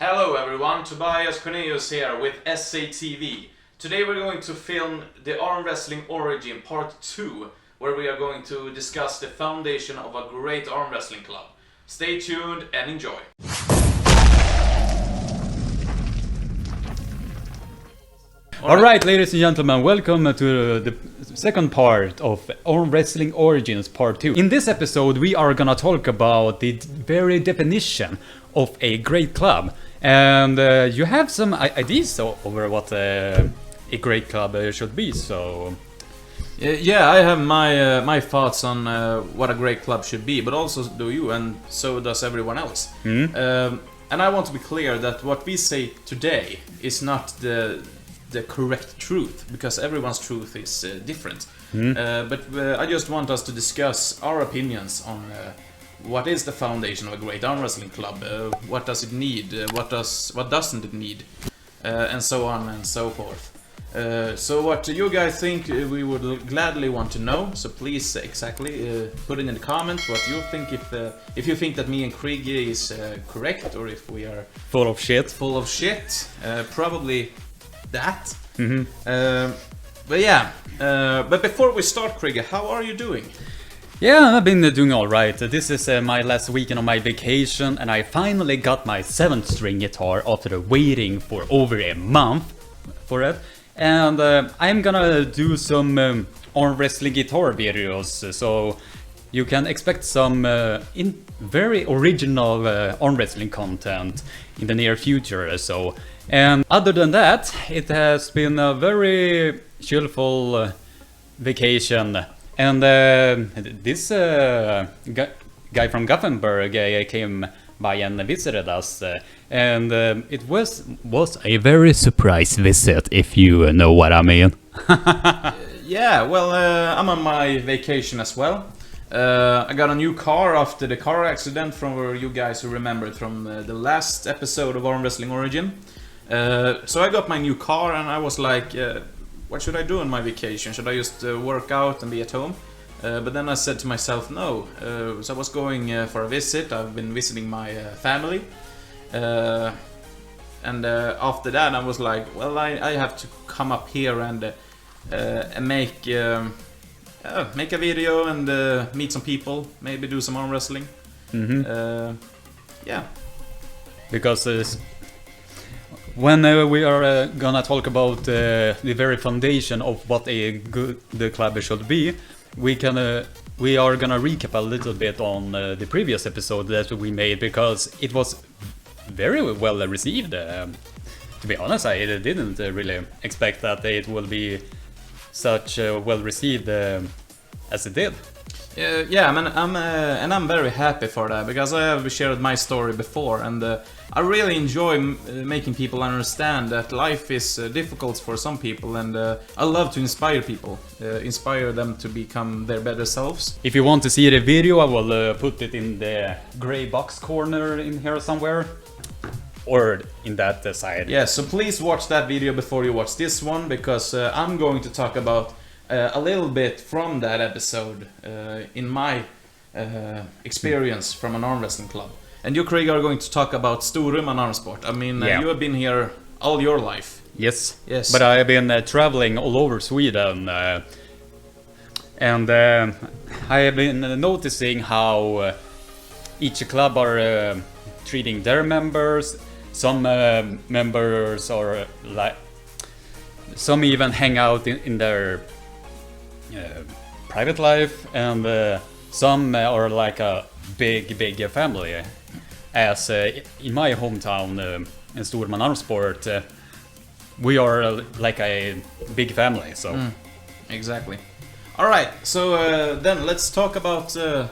Hello everyone, Tobias Cornelius here with SATV. Today we're going to film the Arm Wrestling Origin Part 2, where we are going to discuss the foundation of a great arm wrestling club. Stay tuned and enjoy. Alright, ladies and gentlemen, welcome to the second part of Arm Wrestling Origins Part 2. In this episode we are gonna talk about the very definition of a great club. And you have some ideas over what a great club should be, so... Yeah, I have my thoughts on what a great club should be, but also do you, and so does everyone else. And I want to be clear that what we say today is not the correct truth, because everyone's truth is different. But I just want us to discuss our opinions on what is the foundation of a great arm wrestling club, what does it need, what doesn't it need, and so on and so forth. So what you guys think, we would gladly want to know. So please put it in the comments what you think, if you think that me and Krieg is correct, or if we are full of shit. Probably that. But yeah, but before we start, Krieg, how are you doing? Yeah, I've been doing alright. This is my last weekend on my vacation, and I finally got my 7th string guitar after waiting for over a month for it. And I'm gonna do some arm wrestling guitar videos, so you can expect some very original arm wrestling content in the near future. So, and other than that, it has been a very chillful vacation. And this guy from Gothenburg came by and visited us, and it was a very surprise visit, if you know what I mean. Yeah, well, I'm on my vacation as well. I got a new car after the car accident from you guys who remember it from the last episode of Arm Wrestling Origin. So I got my new car and I was like, what should I do on my vacation? Should I just work out and be at home? But then I said to myself, no. So I was going for a visit. I've been visiting my family. And after that I was like, well, I have to come up here and make a video and meet some people. Maybe do some arm wrestling. Yeah. Because when we are gonna talk about the very foundation of what the club should be, we are gonna recap a little bit on the previous episode that we made, because it was very well received. To be honest, I didn't really expect that it will be such well received as it did. Yeah, I'm very happy for that, because I have shared my story before, and I really enjoy making people understand that life is difficult for some people, and I love to inspire people, inspire them to become their better selves. If you want to see the video, I will put it in the gray box corner in here somewhere, or in that side. Yeah, so please watch that video before you watch this one, because I'm going to talk about a little bit from that episode in my experience from an arm wrestling club. And you, Craig, are going to talk about Överumans Armsport. I mean, you have been here all your life. Yes. Yes. But I have been traveling all over Sweden, and I have been noticing how each club are treating their members. Some members are like, some even hang out in their private life, and some are like a big family. As in my hometown in Överumans Armsport, we are like a big family. So exactly. All right. So then let's talk about the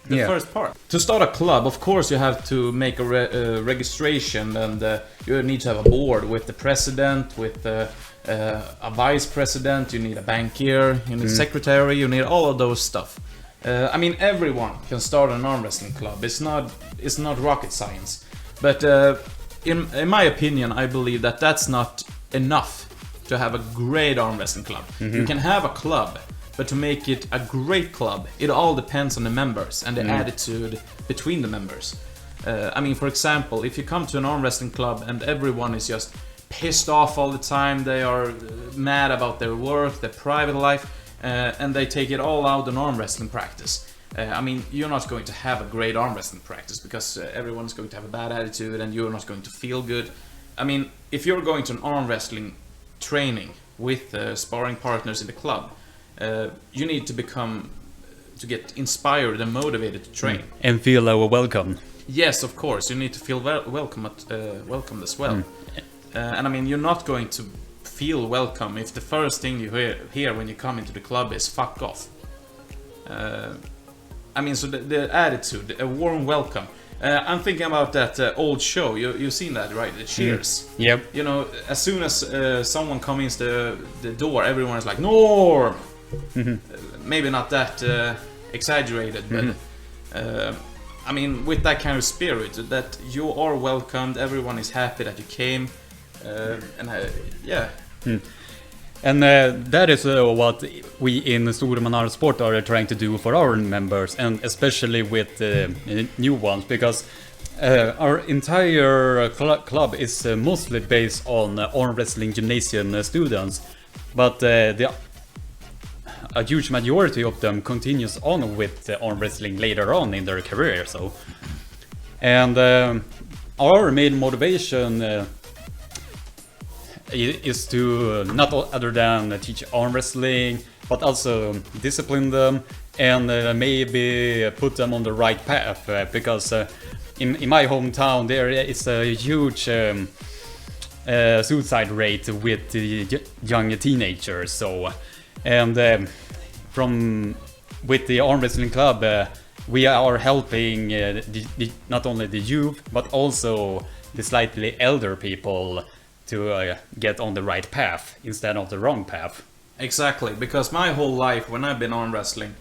first part. To start a club, of course, you have to make a registration, and you need to have a board with the president, with a vice president. You need a banker, you need a secretary, you need all of those stuff. I mean, everyone can start an arm wrestling club. It's not rocket science. But in my opinion, I believe that that's not enough to have a great arm wrestling club. You can have a club, but to make it a great club, it all depends on the members and the attitude between the members. I mean, for example, if you come to an arm wrestling club and everyone is just pissed off all the time, they are mad about their work, their private life, and they take it all out on arm wrestling practice. I mean, you're not going to have a great arm wrestling practice because everyone's going to have a bad attitude and you're not going to feel good. I mean, if you're going to an arm wrestling training with sparring partners in the club, you need to get inspired and motivated to train. And feel welcome. Yes, of course, you need to feel welcomed as well. And I mean, you're not going to feel welcome if the first thing you hear when you come into the club is "fuck off." I mean, so the attitude, a warm welcome. I'm thinking about that old show. You've seen that, right? The Cheers. Yep. You know, as soon as someone comes the door, everyone is like, "Norm." Maybe not that exaggerated, but I mean, with that kind of spirit, that you are welcomed, everyone is happy that you came, and yeah. And that is what we in SwedenArmwrestling Sport are trying to do for our members, and especially with new ones, because our entire club is mostly based on arm wrestling gymnasium students, but a huge majority of them continues on with arm wrestling later on in their career. So, and our main motivation is to not other than teach arm wrestling, but also discipline them and maybe put them on the right path, because in my hometown there is a huge suicide rate with young teenagers. So, and with the arm wrestling club, we are helping not only the youth but also the slightly elder people to get on the right path instead of the wrong path. Exactly, because my whole life when I've been arm wrestling,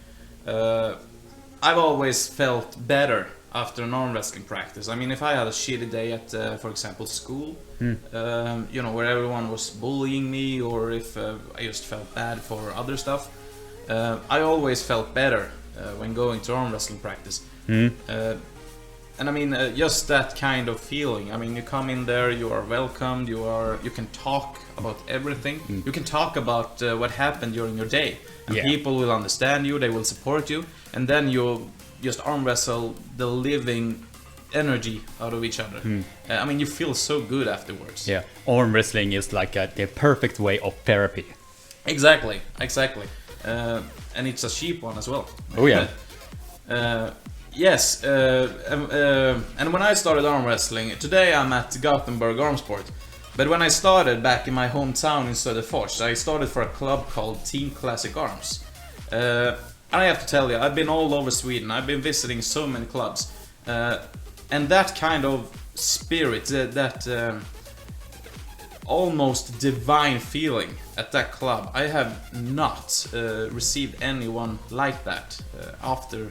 I've always felt better after an arm wrestling practice. I mean, if I had a shitty day at, for example, school, you know, where everyone was bullying me, or if I just felt bad for other stuff, I always felt better when going to arm wrestling practice. And I mean, just that kind of feeling. I mean, you come in there, you are welcomed, you can talk about everything. You can talk about what happened during your day, and people will understand you, they will support you, and then you'll just arm wrestle the living energy out of each other. I mean, you feel so good afterwards. Yeah, arm wrestling is like the perfect way of therapy. Exactly. And it's a cheap one as well. Oh yeah. Yes, and when I started arm wrestling, today I'm at Gothenburg Armsport, but when I started back in my hometown in Söderfors, I started for a club called Team Classic Arms. And I have to tell you, I've been all over Sweden, I've been visiting so many clubs, and that kind of spirit, that almost divine feeling at that club, I have not received anyone like that after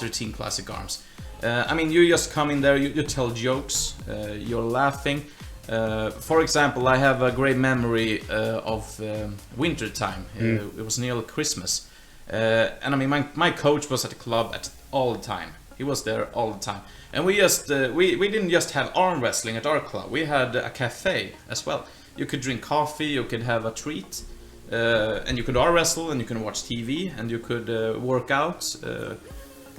Team Classic Arms. I mean, you just come in there, you tell jokes, you're laughing. For example, I have a great memory of winter time. It was nearly Christmas. And I mean, my coach was at the club all the time. He was there all the time. And we just we didn't just have arm wrestling at our club. We had a cafe as well. You could drink coffee, you could have a treat, and you could arm wrestle, and you could watch TV, and you could work out.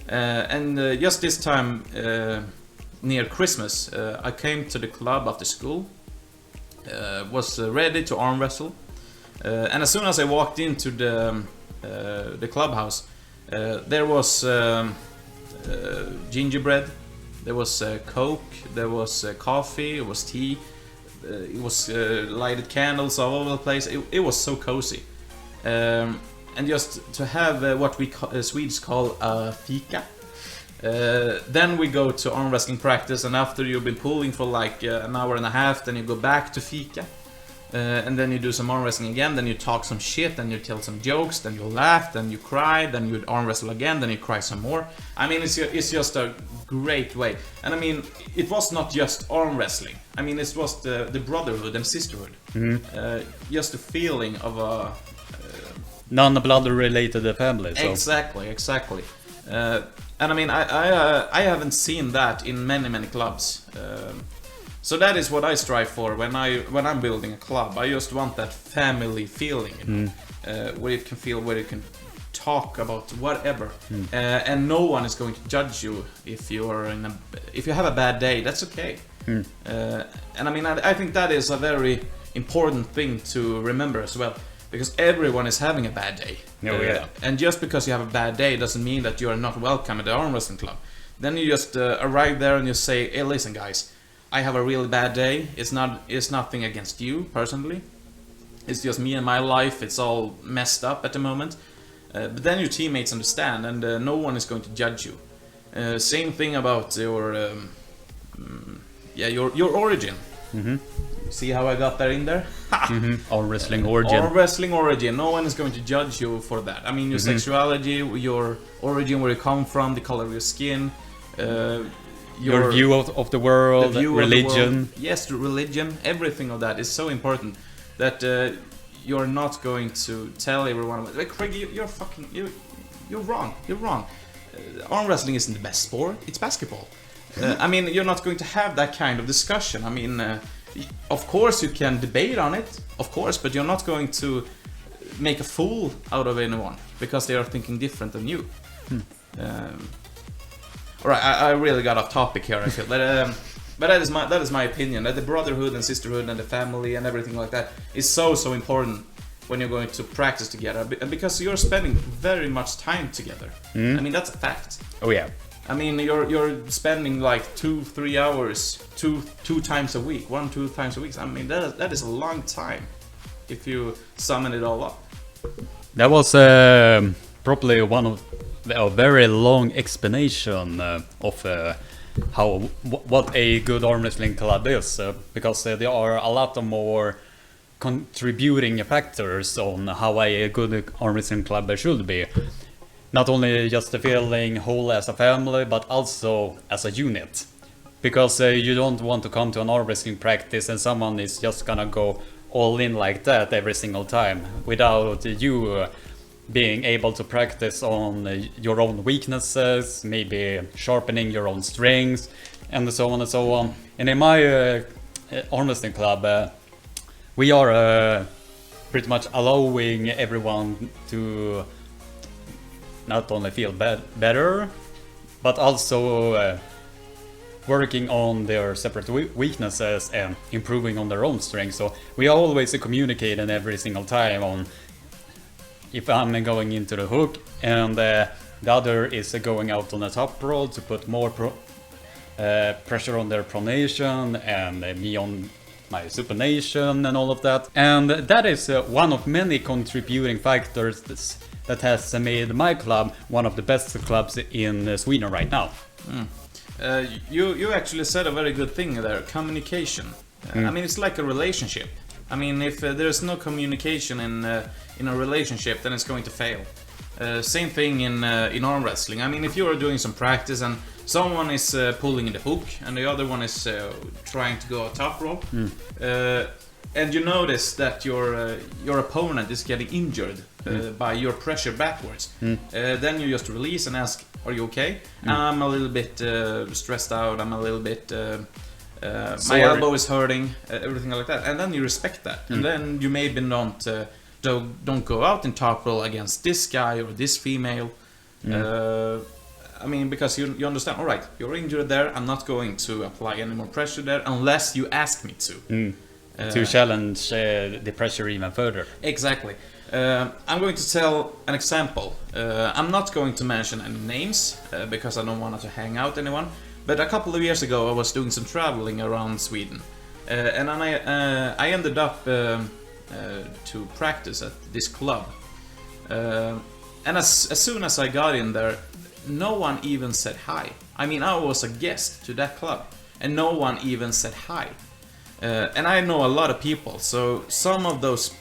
And just this time near Christmas, I came to the club after school, was ready to arm wrestle, and as soon as I walked into the clubhouse, there was gingerbread, there was Coke, there was coffee, it was tea, it was lighted candles all over the place. It was so cozy. And just to have what we Swedes call a fika. Then we go to arm wrestling practice, and after you've been pulling for like an hour and a half, then you go back to fika. And then you do some arm wrestling again, then you talk some shit, then you tell some jokes, then you laugh, then you cry, then you arm wrestle again, then you cry some more. I mean, it's just a great way. And I mean, it was not just arm wrestling. I mean, it was the brotherhood and sisterhood. Just the feeling of a non-blood related family. So. Exactly. And I mean, I haven't seen that in many clubs. So that is what I strive for when I'm building a club. I just want that family feeling, you know, where you can feel, where you can talk about whatever, and no one is going to judge you if you have a bad day. That's okay. And I mean, I think that is a very important thing to remember as well, because everyone is having a bad day. And just because you have a bad day doesn't mean that you are not welcome at the arm wrestling club. Then you just arrive there and you say, hey, listen guys, I have a really bad day. It's nothing against you personally. It's just me and my life. It's all messed up at the moment. But then your teammates understand, and no one is going to judge you. Same thing about your origin. See how I got that in there? Arm wrestling origin. Arm wrestling origin. No one is going to judge you for that. I mean, your sexuality, your origin, where you come from, the color of your skin, your view of the world, religion. Yes, religion. Everything of that is so important that you're not going to tell everyone. Like, Craig, you're wrong. You're wrong. Arm wrestling isn't the best sport. It's basketball. I mean, you're not going to have that kind of discussion. I mean, of course you can debate on it, of course, but you're not going to make a fool out of anyone because they are thinking different than you. Alright, I really got off topic here, I feel. But that is my opinion. That the brotherhood and sisterhood and the family and everything like that is so important when you're going to practice together, because you're spending very much time together. I mean, that's a fact. Oh yeah. I mean, you're spending like 2-3 hours two times a week, 1-2 times a week. I mean, that is a long time if you summon it all up. That was probably one of a very long explanation of what a good arm wrestling club is, because there are a lot of more contributing factors on how a good arm wrestling club should be. Not only just feeling whole as a family, but also as a unit. Because you don't want to come to an arm wrestling practice and someone is just gonna go all in like that every single time, without you being able to practice on your own weaknesses, maybe sharpening your own strengths, and so on and so on. And in my arm wrestling club, we are pretty much allowing everyone to not only feel better, but also working on their separate weaknesses and improving on their own strengths. So we always communicate every single time on if I'm going into the hook and the other is going out on the top roll to put more pressure on their pronation, and me on my supination and all of that. And that is one of many contributing factors that has made my club one of the best clubs in Sweden right now. You actually said a very good thing there, communication. I mean, it's like a relationship. I mean, if there's no communication in a relationship, then it's going to fail. Same thing in arm wrestling. I mean, if you are doing some practice and someone is pulling in the hook and the other one is trying to go a top rope, and you notice that your opponent is getting injured by your pressure backwards, then you just release and ask, are you okay? I'm a little bit stressed out, I'm a little bit my elbow is hurting, everything like that, and then you respect that. And then you maybe don't go out in top roll against this guy or this female. I mean, because you understand, alright, you're injured there, I'm not going to apply any more pressure there unless you ask me to. To challenge the pressure even further. Exactly. I'm going to tell an example. I'm not going to mention any names because I don't want to hang out anyone. But a couple of years ago I was doing some traveling around Sweden. And I ended up to practice at this club. And as soon as I got in there, no one even said hi. I mean, I was a guest to that club and no one even said hi. And I know a lot of people, so some of those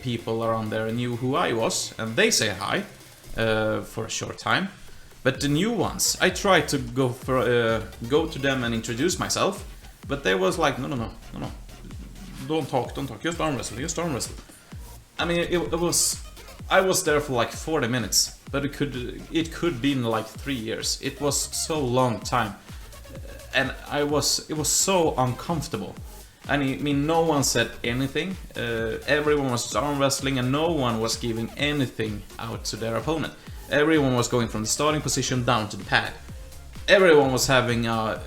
people around there knew who I was, and they say hi for a short time. But the new ones, I tried to go to them and introduce myself, but they was like, no, don't talk, just arm wrestle. I mean, I was there for like 40 minutes, but it could been like 3 years. It was so long time, and it was so uncomfortable. I mean, no one said anything. Everyone was arm wrestling, and no one was giving anything out to their opponent. Everyone was going from the starting position down to the pad. Everyone was having a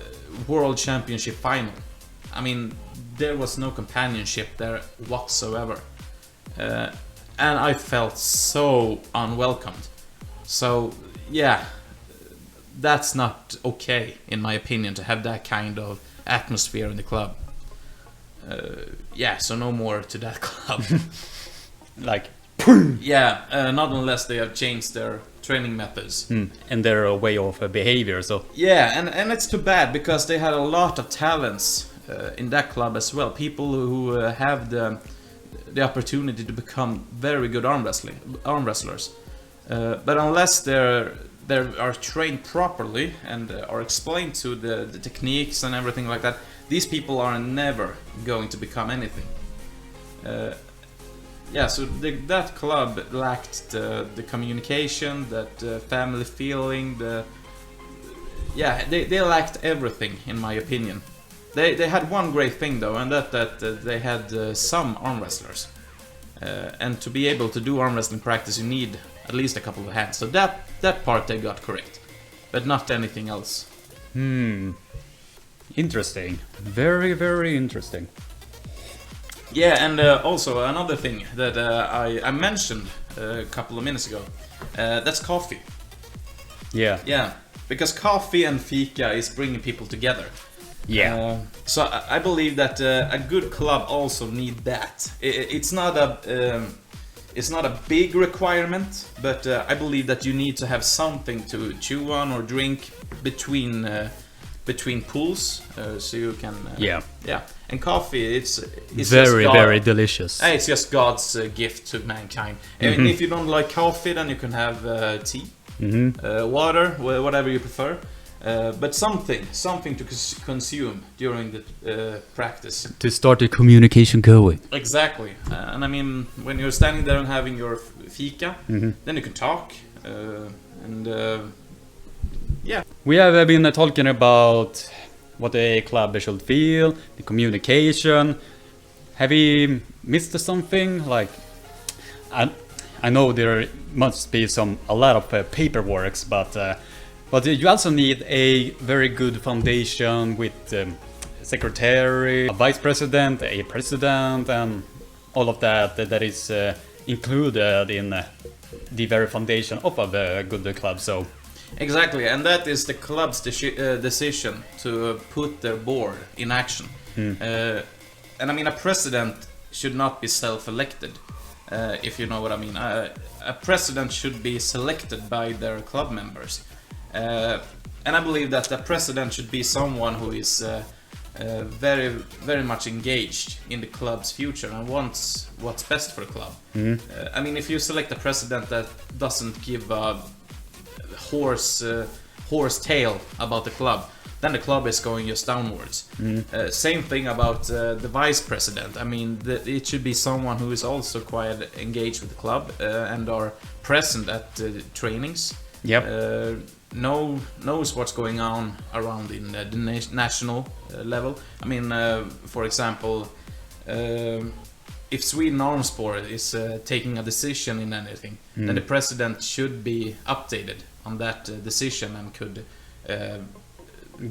world championship final. I mean, there was no companionship there whatsoever. And I felt so unwelcomed. So, yeah, that's not okay, in my opinion, to have that kind of atmosphere in the club. So no more to that club. Like, not unless they have changed their training methods. and their way of behavior, so... Yeah, and it's too bad, because they had a lot of talents in that club as well. People who have the opportunity to become very good arm wrestlers. But unless they are trained properly and are explained to the techniques and everything like that, these people are never going to become anything. So that club lacked the communication, that family feeling, they lacked everything, in my opinion. They had one great thing though, and that they had some arm wrestlers. And to be able to do arm wrestling practice, you need at least a couple of hands. So that part they got correct, but not anything else. Interesting. Very, very interesting. Yeah, and also another thing that I mentioned a couple of minutes ago, that's coffee. Yeah, because coffee and fika is bringing people together. So I believe that a good club also need that. It's not a big requirement, but I believe that you need to have something to chew on or drink between pools, so you can. And coffee, it's very, very delicious. It's just God's gift to mankind. And if you don't like coffee, then you can have tea, water, whatever you prefer. But something to consume during the practice. To start the communication going. Exactly. And I mean, when you're standing there and having your fika, then you can talk. We have been talking about what a club should feel, the communication. Have we missed something? Like, I know there must be a lot of paperwork, but you also need a very good foundation with secretary, a vice president, a president, and all of that is included in the very foundation of a good club. So exactly, and that is the club's decision to put their board in action. And I mean, a president should not be self-elected, if you know what I mean. A president should be selected by their club members. And I believe that the president should be someone who is very, very much engaged in the club's future and wants what's best for the club. I mean, if you select a president that doesn't give a horse tail about the club, then the club is going just downwards. Same thing about the vice president. I mean, it should be someone who is also quite engaged with the club and are present at trainings. Knows what's going on around in the national level. I mean, for example, if SwedenArmsport is taking a decision in anything, then the president should be updated on that decision and could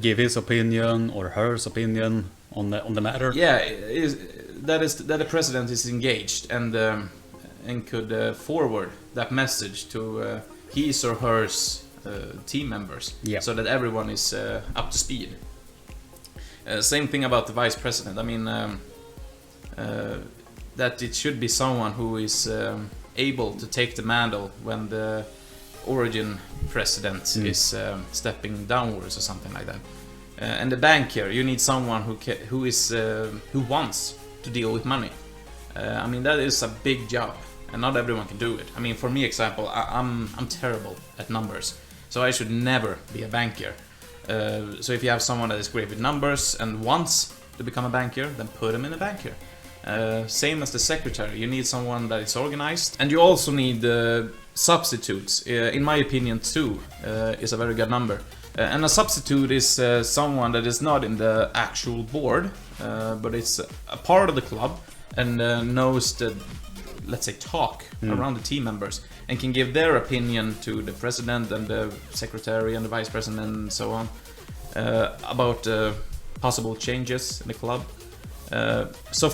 give his opinion or her opinion on the matter. That the president is engaged and could forward that message to his or hers team members, so that everyone is up to speed. Same thing about the vice president. I mean, that it should be someone who is able to take the mantle when the origin president is stepping downwards or something like that. And the banker, you need someone who wants to deal with money. I mean, that is a big job, and not everyone can do it. I mean, for me, example, I'm terrible at numbers, so I should never be a banker. So if you have someone that is great with numbers and wants to become a banker, then put him in a banker. Same as the secretary, you need someone that is organized, and you also need substitutes, in my opinion, 2 is a very good number. And a substitute is someone that is not in the actual board, but it's a part of the club and knows the, let's say, talk around the team members and can give their opinion to the president and the secretary and the vice president and so on about possible changes in the club. So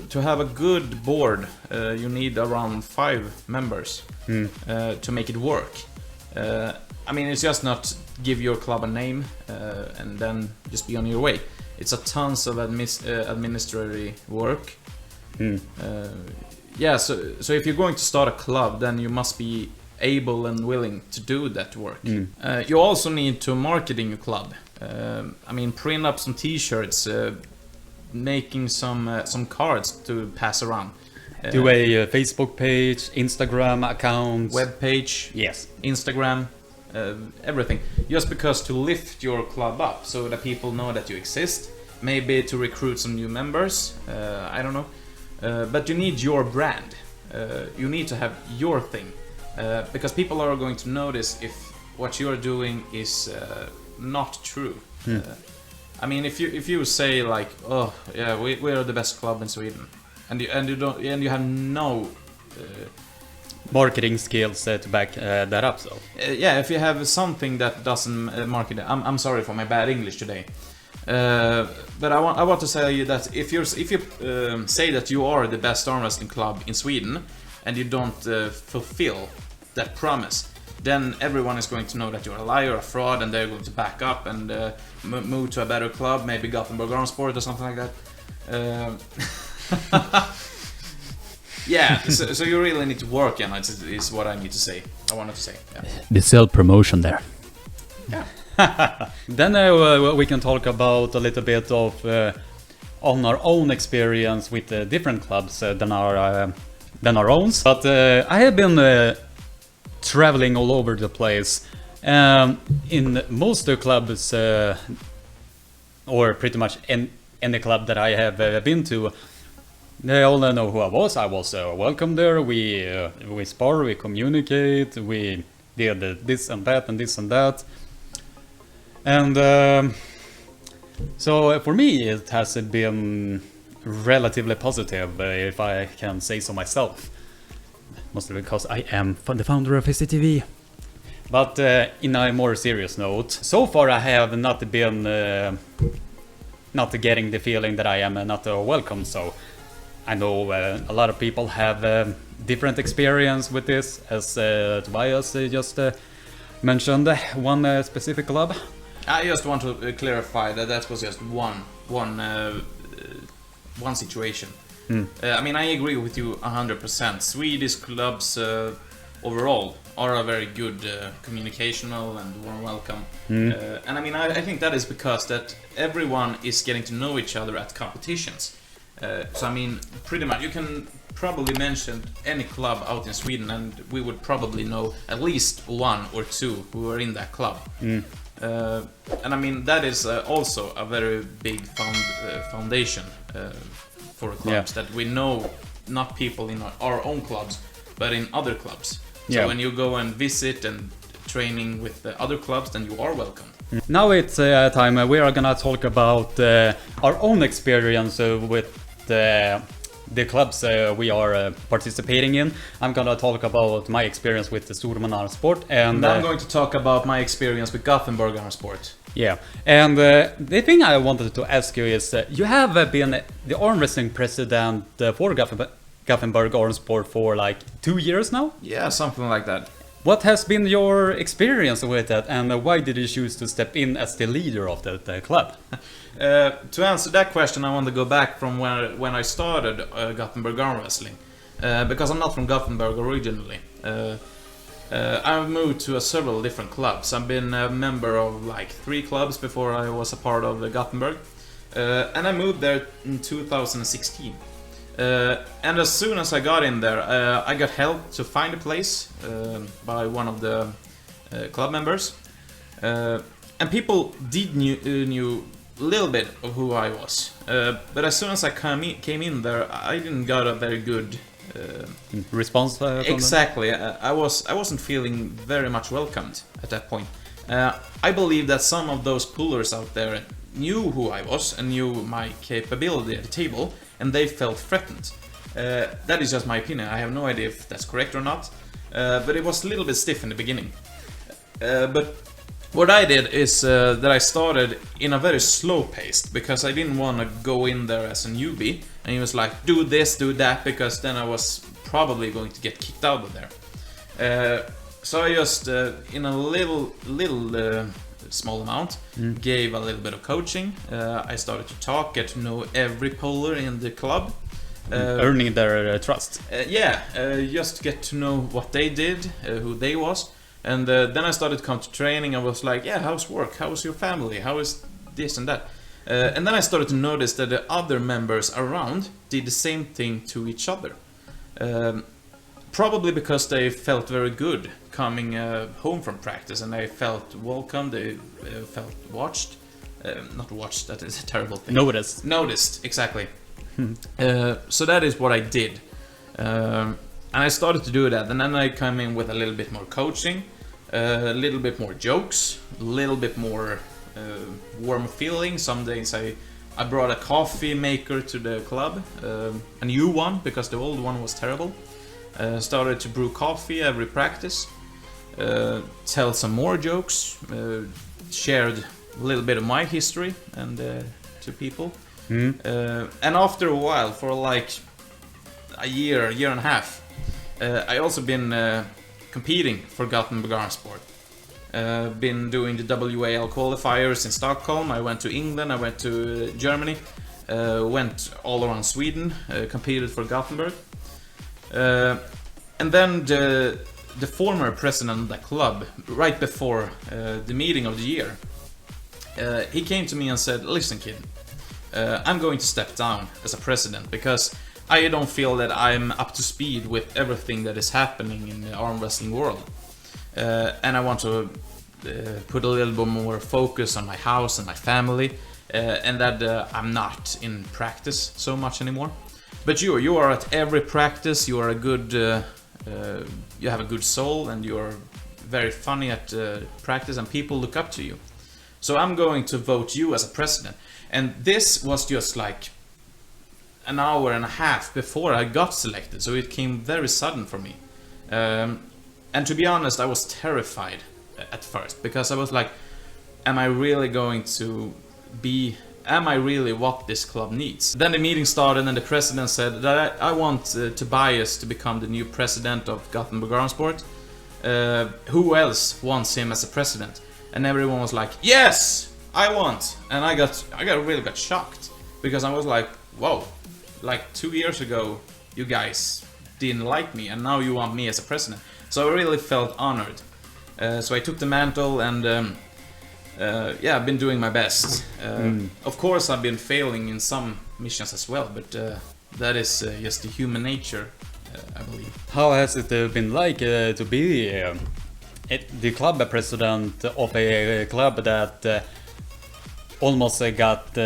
to have a good board, you need around 5 members to make it work. I mean, it's just not give your club a name and then just be on your way. It's a tons of administrative work. Yeah, so if you're going to start a club, then you must be able and willing to do that work. You also need to marketing your club. I mean, print up some T-shirts, making some cards to pass around. Do a Facebook page, Instagram account, web page, yes, Instagram, everything. Just because to lift your club up so that people know that you exist. Maybe to recruit some new members. I don't know. But you need your brand. You need to have your thing. Because people are going to notice if what you're doing is not true. I mean, if you say like, oh yeah, we are the best club in Sweden, and you have no marketing skills to back that up. So yeah, if you have something that doesn't market, I'm sorry for my bad English today. But I want to say that if you say that you are the best arm wrestling club in Sweden and you don't fulfill that promise, then everyone is going to know that you're a liar, a fraud, and they're going to back up and move to a better club, maybe Gothenburg Armsport or something like that. Yeah, so you really need to work on it, is what I need to say. I wanted to say. Yeah. The self-promotion there. Yeah. Then we can talk about a little bit of on our own experience with different clubs than our own. But I have been traveling all over the place. In most of the clubs, or pretty much any club that I have been to, they all know who I was. I was welcome there. We spar, we communicate, we did this and that and this and that. And so for me it has been relatively positive, if I can say so myself. Mostly because I am the founder of SCTV. But in a more serious note, so far I have not been not getting the feeling that I am not welcome. So I know a lot of people have different experience with this, as Tobias just mentioned one specific club. I just want to clarify that was just one situation. I mean, I agree with you 100%. Swedish clubs overall are a very good communicational and warm welcome. And I mean, I think that is because that everyone is getting to know each other at competitions. So I mean, pretty much you can probably mention any club out in Sweden and we would probably know at least 1 or 2 who are in that club. And I mean, that is also a very big foundation for clubs, that we know not people in our own clubs, but in other clubs. So when you go and visit and training with the other clubs, then you are welcome. Now it's time we are gonna talk about our own experience with the clubs we are participating in. I'm gonna talk about my experience with the SwedenArmwrestling Armsport, and I'm going to talk about my experience with Gothenburg Armsport. Yeah, and the thing I wanted to ask you is, you have been the arm wrestling president for Gothenburg Armsport for like 2 years now? Yeah, something like that. What has been your experience with that, and why did you choose to step in as the leader of the club? To answer that question, I want to go back from when I started Gothenburg Arm Wrestling, because I'm not from Gothenburg originally. I've moved to several different clubs. I've been a member of like 3 clubs before I was a part of Gothenburg, and I moved there in 2016. And as soon as I got in there, I got help to find a place by one of the club members, and people knew a little bit of who I was. But as soon as I came in there, I didn't got a very good response from them? Exactly. I wasn't feeling very much welcomed at that point. I believe that some of those pullers out there knew who I was and knew my capability at the table, and they felt threatened. That is just my opinion. I have no idea if that's correct or not, but it was a little bit stiff in the beginning. But what I did is that I started in a very slow pace, because I didn't want to go in there as a newbie and he was like, do this, do that, because then I was probably going to get kicked out of there. So I just, in a little small amount, gave a little bit of coaching. I started to talk, get to know every puller in the club. Earning their trust. Just get to know what they did, who they was. And then I started to come to training. I was like, yeah, how's work? How's your family? How is this and that? And then I started to notice that the other members around did the same thing to each other. Probably because they felt very good coming home from practice, and they felt welcome, they felt watched. Not watched, that is a terrible thing. Noticed, exactly. So that is what I did. And I started to do that, and then I came in with a little bit more coaching, a little bit more jokes, a little bit more warm feeling. Some days I brought a coffee maker to the club, a new one, because the old one was terrible. Started to brew coffee every practice, tell some more jokes, shared a little bit of my history and to people. And after a while, for like a year and a half, I also been competing for Gothenburg Armsport. Been doing the WAL qualifiers in Stockholm. I went to England, I went to Germany, went all around Sweden, competed for Gothenburg. And then the former president of the club, right before the meeting of the year, he came to me and said, listen kid, I'm going to step down as a president because I don't feel that I'm up to speed with everything that is happening in the arm wrestling world. And I want to put a little bit more focus on my house and my family, and that I'm not in practice so much anymore. But you are at every practice, you are a good, you have a good soul, and you are very funny at practice, and people look up to you. So I'm going to vote you as a president. And this was just like an hour and a half before I got selected, so it came very sudden for me. And to be honest, I was terrified at first, because I was like, am I really going to be... Am I really what this club needs? Then the meeting started and the president said that I want Tobias to become the new president of Gothenburg Armsport. Who else wants him as a president? And everyone was like, yes, I want. And I really got shocked, because I was like, whoa, like 2 years ago you guys didn't like me and now you want me as a president. So I really felt honored. So I took the mantle and yeah, I've been doing my best. Of course, I've been failing in some missions as well, but that is just the human nature, I believe. How has it been like to be the club president of a club that almost got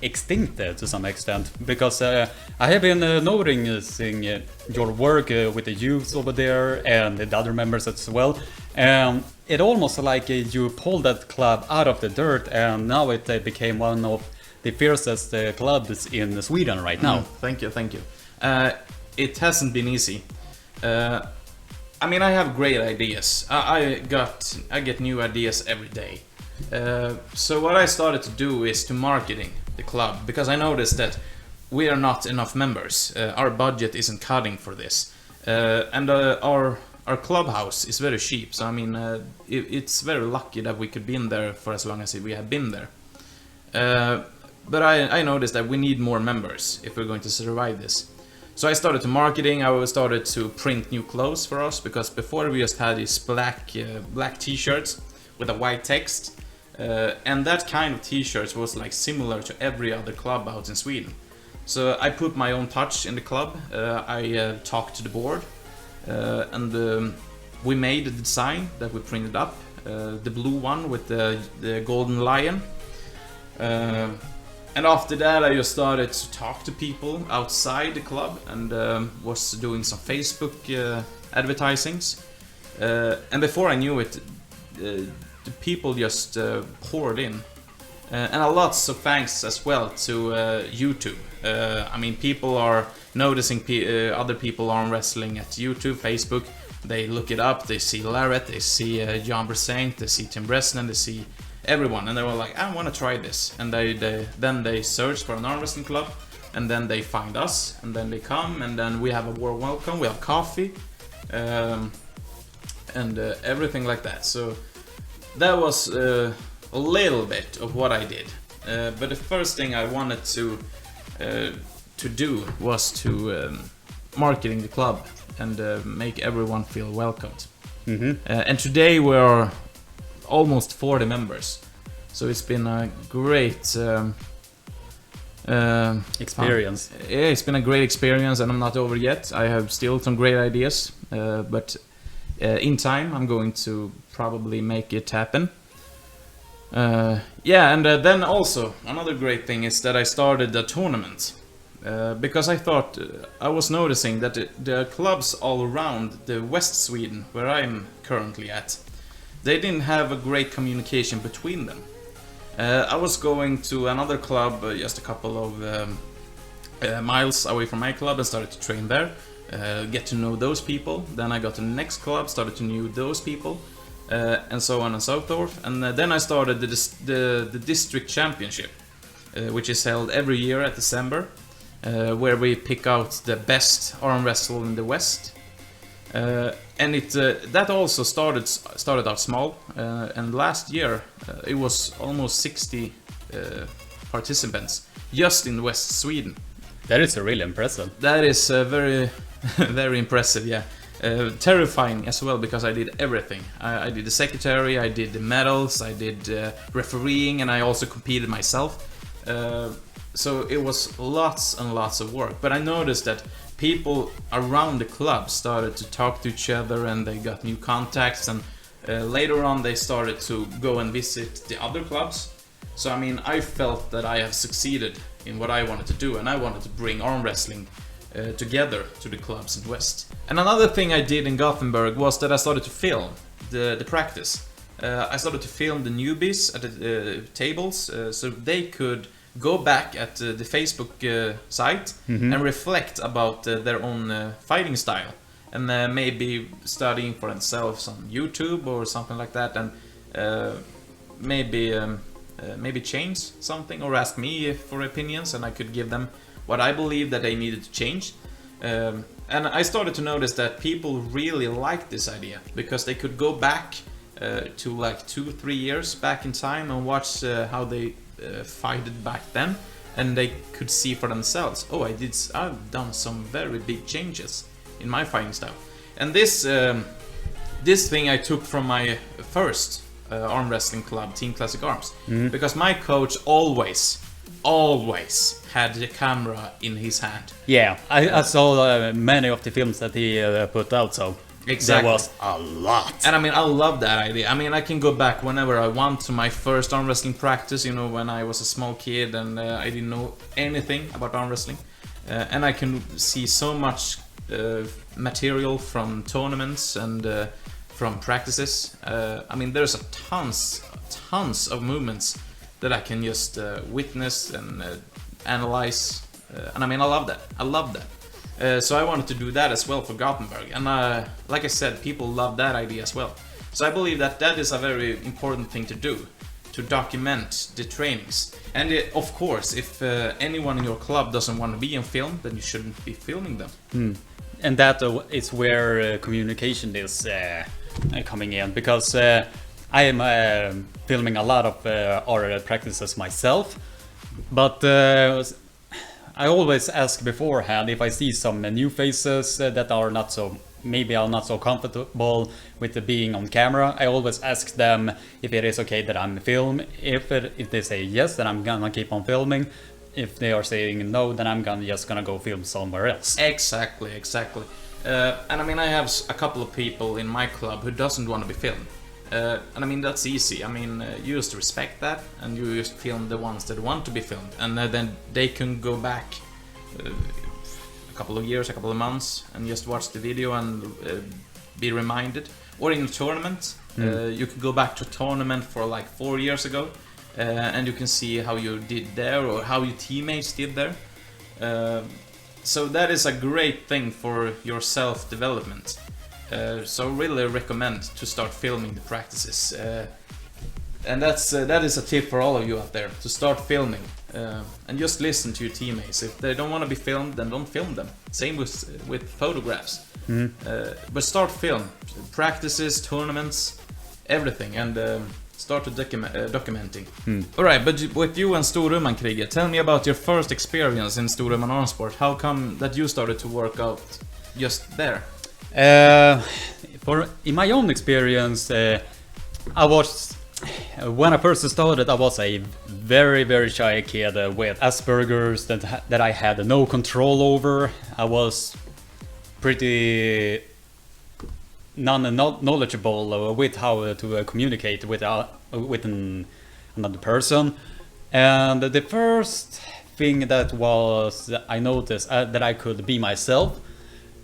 extinct to some extent? Because I have been noticing your work with the youth over there and the other members as well. It almost like you pulled that club out of the dirt, and now it became one of the fiercest clubs in Sweden right now. Thank you. It hasn't been easy. I mean, I have great ideas. I get new ideas every day. So what I started to do is to marketing the club, because I noticed that we are not enough members. Our budget isn't cutting for this, and our clubhouse is very cheap. So I mean, it's very lucky that we could be in there for as long as we have been there. But I noticed that we need more members if we're going to survive this. So I started to marketing. I started to print new clothes for us, because before we just had these black t-shirts with a white text. And that kind of t-shirts was like similar to every other club out in Sweden. So I put my own touch in the club. I talked to the board, and we made a design that we printed up, the blue one with the golden lion. And after that, I just started to talk to people outside the club and was doing some Facebook advertisings. And before I knew it, the people just poured in. And a lot of thanks as well to YouTube. I mean, people are noticing other people arm wrestling at YouTube, Facebook. They look it up, they see Larrett, they see John Brissaint, they see Tim Bresnan, they see everyone, and they were like, I want to try this. And then they search for an arm wrestling club, and then they find us, and then they come, and then we have a warm welcome, we have coffee, and everything like that. So that was a little bit of what I did. But the first thing I wanted to do was to marketing the club and make everyone feel welcomed. And today we're almost 40 members, so it's been a great experience. Yeah, it's been a great experience, and I'm not over yet. I have still some great ideas, but in time I'm going to probably make it happen. Yeah, and then also another great thing is that I started a tournament. Because I thought, I was noticing that the clubs all around the West Sweden, where I'm currently at, they didn't have a great communication between them. I was going to another club just a couple of miles away from my club and started to train there, get to know those people. Then I got to the next club, started to know those people, and so on and so forth. And then I started the district championship, which is held every year at December. Where we pick out the best arm wrestler in the West, and that also started out small. And last year it was almost 60 participants just in West Sweden. That is really impressive. That is very, very impressive. Yeah, terrifying as well, because I did everything. I did the secretary, I did the medals, I did refereeing, and I also competed myself. So it was lots and lots of work, but I noticed that people around the club started to talk to each other, and they got new contacts, and later on they started to go and visit the other clubs. So I mean, I felt that I have succeeded in what I wanted to do, and I wanted to bring arm wrestling together to the clubs in West. And another thing I did in Gothenburg was that I started to film the practice. I started to film the newbies at the tables, so they could go back at the Facebook site and reflect about their own fighting style, and maybe studying for themselves on YouTube or something like that, and maybe change something or ask me for opinions, and I could give them what I believe that they needed to change. And I started to notice that people really liked this idea, because they could go back to like 2-3 years back in time and watch how they fighted back then, and they could see for themselves, oh, I've done some very big changes in my fighting style. And this thing I took from my first arm wrestling club, Team Classic Arms, because my coach always had the camera in his hand. Yeah, I saw many of the films that he put out, so exactly. There was a lot. And I mean, I love that idea. I mean, I can go back whenever I want to my first arm wrestling practice, you know, when I was a small kid and I didn't know anything about arm wrestling. And I can see so much material from tournaments and from practices. I mean, there's tons of movements that I can just witness and analyze. And I mean, I love that. So I wanted to do that as well for Gothenburg, and like I said, people love that idea as well. So I believe that is a very important thing to do, to document the trainings. And of course, if anyone in your club doesn't want to be in film, then you shouldn't be filming them. And that is where communication is coming in, because I am filming a lot of our practices myself, but I always ask beforehand if I see some new faces that are not so comfortable with being on camera. I always ask them if it is okay that I'm filming. If they say yes, then I'm gonna keep on filming. If they are saying no, then I'm just gonna go film somewhere else. Exactly. And I mean, I have a couple of people in my club who doesn't want to be filmed. And I mean, that's easy. I mean, you just respect that, and you just film the ones that want to be filmed, and then they can go back a couple of years, a couple of months, and just watch the video and be reminded. Or in a tournament, you can go back to a tournament for like 4 years ago, and you can see how you did there or how your teammates did there. So that is a great thing for your self-development. So really recommend to start filming the practices. And that is a tip for all of you out there, to start filming. And just listen to your teammates. If they don't want to be filmed, then don't film them. Same with photographs. But start film. Practices, tournaments, everything. And start to documenting. Alright, but with you and Storuman-kriget, tell me about your first experience in Storuman Armsport. How come that you started to work out just there? In my own experience, when I first started, I was a very, very shy kid with Asperger's that I had no control over. I was pretty non-knowledgeable with how to communicate with another person. And the first thing that I noticed that I could be myself,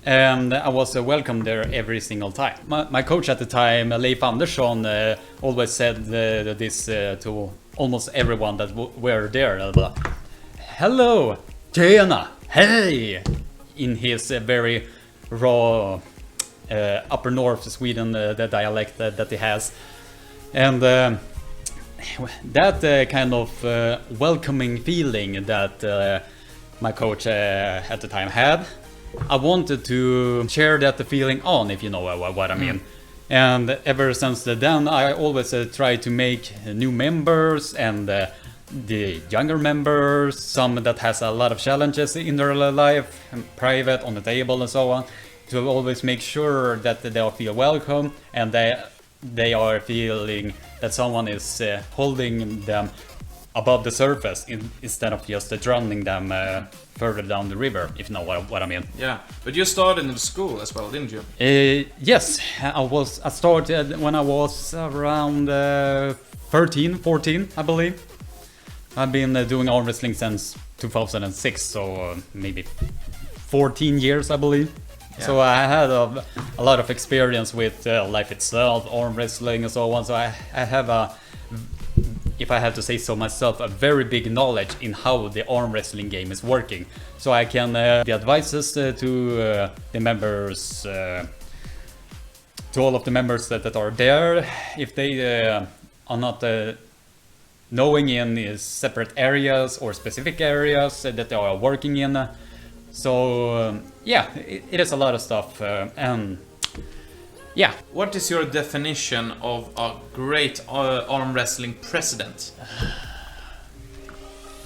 and I was welcome there every single time. My coach at the time, Leif Andersson, always said this to almost everyone that were there. Hello, tjena, hey, in his very raw upper north Sweden the dialect that he has. And that kind of welcoming feeling that my coach at the time had, I wanted to share that feeling on, if you know what I mean. And ever since then, I always try to make new members and the younger members, some that has a lot of challenges in their life, private, on the table and so on, to always make sure that they feel welcome and they are feeling that someone is holding them above the surface instead of just drowning them further down the river, if you know what I mean. Yeah, but you started in the school as well, didn't you? Yes, I started when I was around 13, 14, I believe. I've been doing arm wrestling since 2006, so maybe 14 years, I believe. Yeah. So I had a lot of experience with life itself, arm wrestling and so on. So I have if I have to say so myself, a very big knowledge in how the arm wrestling game is working. So I can give advices to the members, to all of the members that are there, if they are not knowing in separate areas or specific areas that they are working in. So yeah, it is a lot of stuff, and yeah. What is your definition of a great arm wrestling president?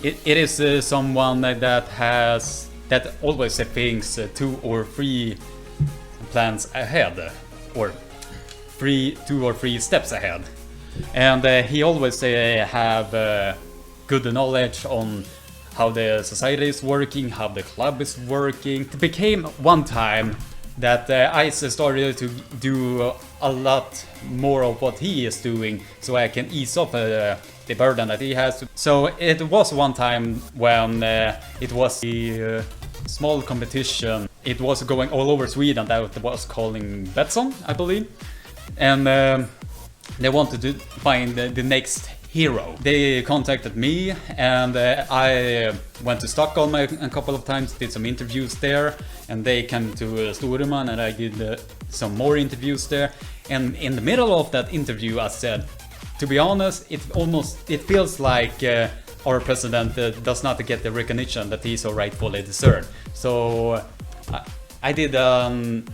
It is someone that always thinks 2 or 3 plans ahead, or 2 or 3 steps ahead, and he always have good knowledge on how the society is working, how the club is working. It became one time that I started to do a lot more of what he is doing, so I can ease off the burden that he has. So it was one time when it was a small competition. It was going all over Sweden that was calling Betsson, I believe. And they wanted to find the next hero. They contacted me, and I went to Stockholm a couple of times, did some interviews there, and they came to Storuman and I did some more interviews there. And in the middle of that interview I said, to be honest, it feels like our president does not get the recognition that he so rightfully deserves. So I did a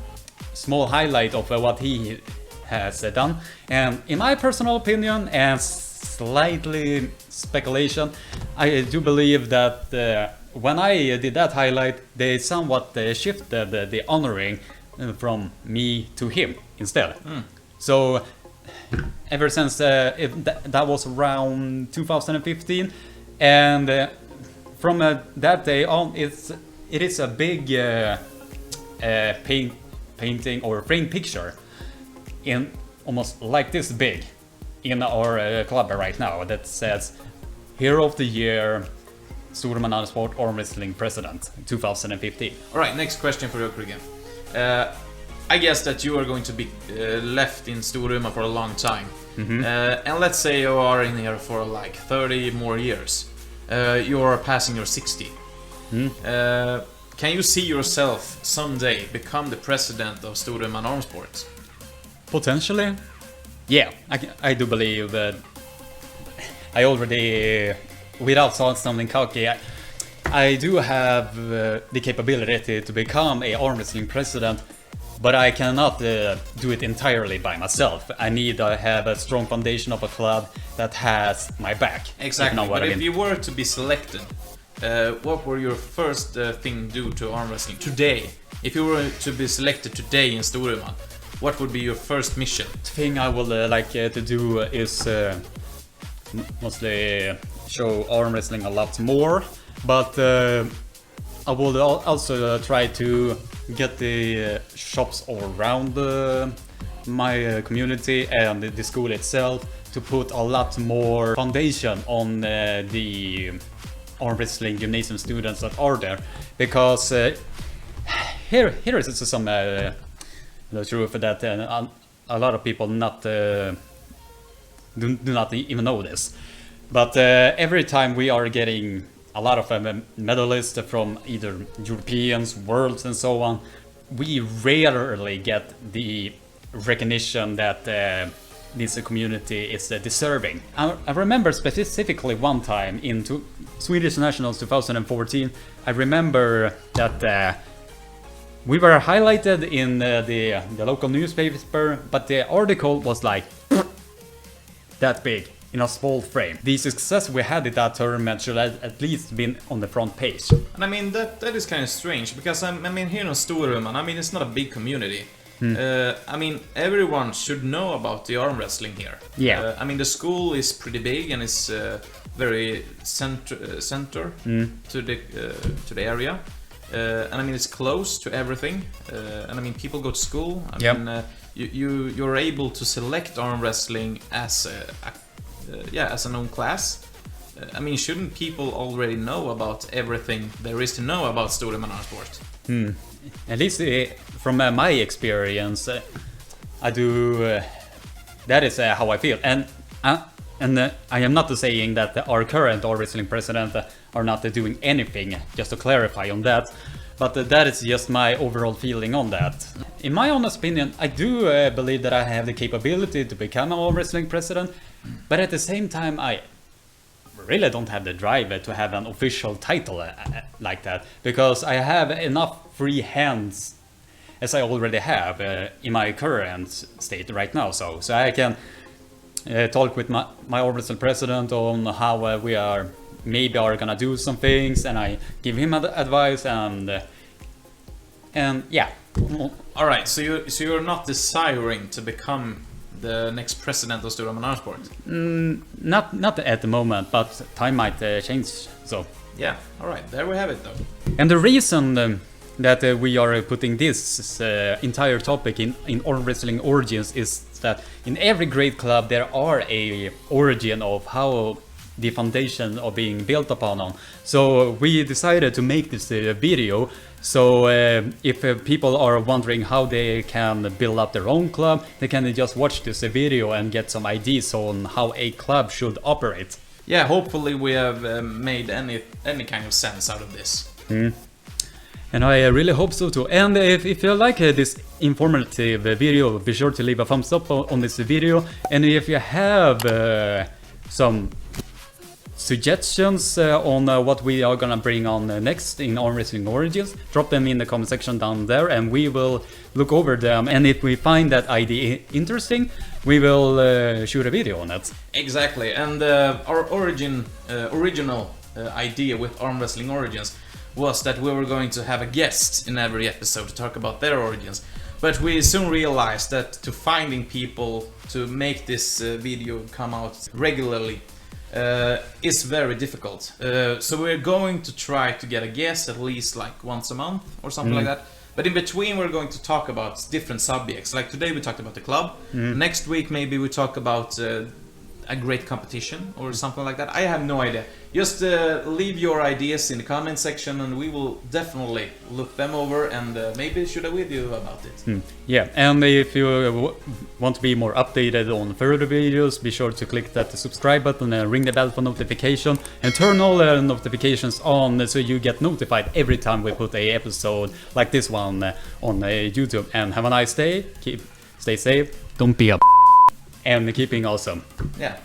small highlight of what he has done, and in my personal opinion and slightly speculation, I do believe that when I did that highlight, they somewhat shifted the honoring from me to him instead. So ever since that was around 2015, and from that day on, it is a big painting or frame picture almost like this big in our club right now that says Hero of the Year, Överumans Arm Wrestling President 2015. Alright, next question for you, again. I guess that you are going to be left in Storuman for a long time. And let's say you are in here for like 30 more years. You are passing your 60. Can you see yourself someday become the president of Storuman Armsport? Potentially. Yeah, I do believe that I already, without sounding cocky, I do have the capability to become a arm wrestling president, but I cannot do it entirely by myself. I need to have a strong foundation of a club that has my back. Exactly, but if you were to be selected, what were your first thing to do to arm wrestling today? If you were to be selected today in Storuman, what would be your first mission? The thing I would like to do is mostly show arm wrestling a lot more, but I will also try to get the shops all around my community and the school itself to put a lot more foundation on the arm wrestling gymnasium students that are there, because here is some the truth that a lot of people do not even know this, but every time we are getting a lot of medalists from either Europeans, worlds and so on, we rarely get the recognition that this community is deserving. I remember specifically one time in Swedish Nationals 2014, I remember that we were highlighted in the local newspaper, but the article was like that big in a small frame. The success we had in that tournament should at least been on the front page. And I mean that is kind of strange, because I mean here in Storuman, I mean it's not a big community. I mean everyone should know about the arm wrestling here. Yeah. I mean the school is pretty big and it's very center to the area. And I mean it's close to everything. And I mean people go to school. I mean you're able to select arm wrestling as as an own class. I mean, shouldn't people already know about everything there is to know about Storuman Armsport? At least from my experience, I do. That is how I feel, and I am not saying that our current arm wrestling president are not doing anything. Just to clarify on that. But that is just my overall feeling on that. In my honest opinion, I do believe that I have the capability to become an arm wrestling president, but at the same time, I really don't have the drive to have an official title like that, because I have enough free hands as I already have in my current state right now. So I can talk with my arm wrestling president on how we are gonna do some things, and I give him advice, and yeah. All right, so you're not desiring to become the next president of Storuman Armsport? Not at the moment, but time might change. So yeah, all right, there we have it though. And the reason that we are putting this entire topic in arm wrestling origins is that in every great club there are a origin of how the foundation of being built upon. So we decided to make this video. So if people are wondering how they can build up their own club, they can just watch this video and get some ideas on how a club should operate. Yeah, hopefully we have made any kind of sense out of this. And I really hope so too. And if you like this informative video, be sure to leave a thumbs up on this video. And if you have some suggestions on what we are gonna bring on next in Arm Wrestling Origins, drop them in the comment section down there and we will look over them, and if we find that idea interesting, we will shoot a video on it. Exactly, and our original idea with Arm Wrestling Origins was that we were going to have a guest in every episode to talk about their origins, but we soon realized that to finding people to make this video come out regularly is very difficult. So we're going to try to get a guest at least like once a month or something like that. But in between, we're going to talk about different subjects. Like today, we talked about the club. Next week, maybe we talk about a great competition or something like that. I have no idea. Just leave your ideas in the comment section, and we will definitely look them over and maybe share a video about it. Yeah, and if you want to be more updated on further videos, be sure to click that subscribe button and ring the bell for notification, and turn all notifications on so you get notified every time we put a episode like this one on YouTube. And have a nice day. Stay safe. Don't be a and keeping awesome. Yeah.